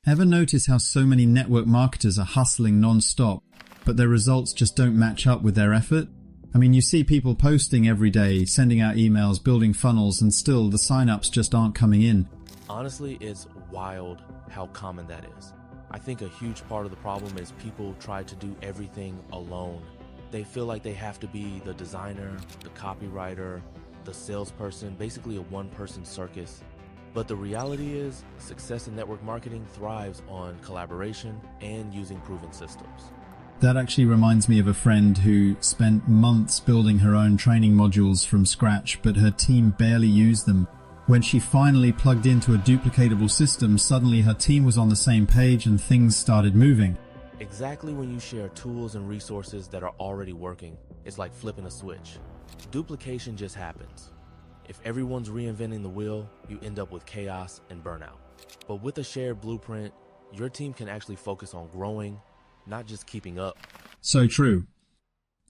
Ever notice how so many network marketers are hustling non-stop, but their results just don't match up with their effort? I mean, you see people posting every day, sending out emails, building funnels, and still the signups just aren't coming in. Honestly, it's wild how common that is. I think a huge part of the problem is people try to do everything alone. They feel like they have to be the designer, the copywriter, the salesperson, basically a one-person circus. But the reality is, success in network marketing thrives on collaboration and using proven systems. That actually reminds me of a friend who spent months building her own training modules from scratch, but her team barely used them. When she finally plugged into a duplicatable system, suddenly her team was on the same page and things started moving. Exactly when you share tools and resources that are already working, it's like flipping a switch. Duplication just happens. If everyone's reinventing the wheel, you end up with chaos and burnout. But with a shared blueprint, your team can actually focus on growing, not just keeping up. So true.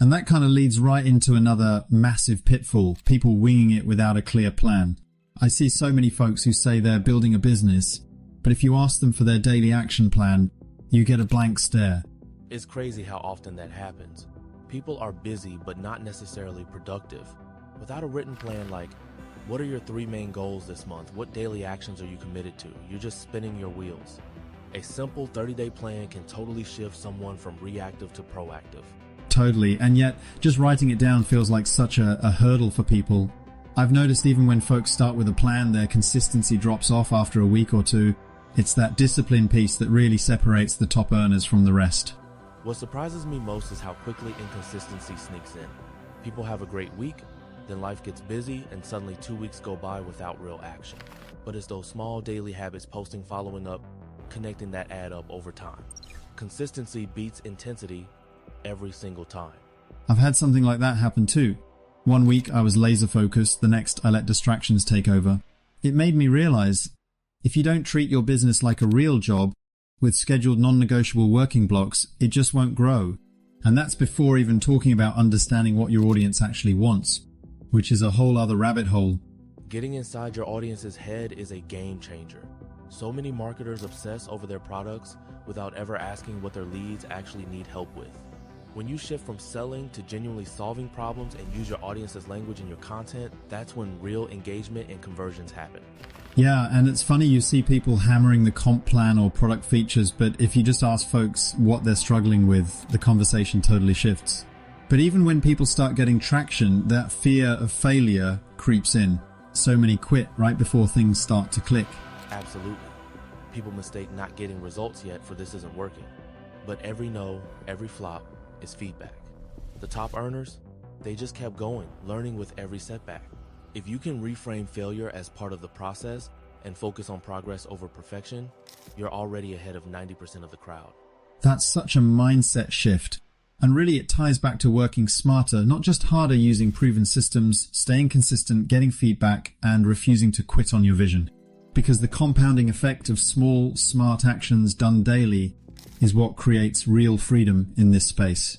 And that kind of leads right into another massive pitfall, people winging it without a clear plan. I see so many folks who say they're building a business, but if you ask them for their daily action plan, you get a blank stare. It's crazy how often that happens. People are busy but not necessarily productive. Without a written plan like, what are your 3 main goals this month? What daily actions are you committed to? You're just spinning your wheels. A simple 30-day plan can totally shift someone from reactive to proactive. Totally, and yet just writing it down feels like such a hurdle for people. I've noticed even when folks start with a plan, their consistency drops off after a week or two. It's that discipline piece that really separates the top earners from the rest. What surprises me most is how quickly inconsistency sneaks in. People have a great week, then life gets busy, and suddenly 2 weeks go by without real action. But it's those small daily habits, posting, following up, connecting, that add up over time. Consistency beats intensity every single time. I've had something like that happen too. One week I was laser focused, the next I let distractions take over. It made me realize, if you don't treat your business like a real job, with scheduled non-negotiable working blocks, it just won't grow. And that's before even talking about understanding what your audience actually wants, which is a whole other rabbit hole. Getting inside your audience's head is a game changer. So many marketers obsess over their products without ever asking what their leads actually need help with. When you shift from selling to genuinely solving problems and use your audience's language in your content, that's when real engagement and conversions happen. Yeah, and it's funny you see people hammering the comp plan or product features, but if you just ask folks what they're struggling with, the conversation totally shifts. But even when people start getting traction, that fear of failure creeps in. So many quit right before things start to click. Absolutely. People mistake not getting results yet for this isn't working. But every no, every flop is feedback. The top earners, they just kept going, learning with every setback. If you can reframe failure as part of the process and focus on progress over perfection, you're already ahead of 90% of the crowd. That's such a mindset shift. And really it ties back to working smarter, not just harder, using proven systems, staying consistent, getting feedback, and refusing to quit on your vision. Because the compounding effect of small, smart actions done daily is what creates real freedom in this space.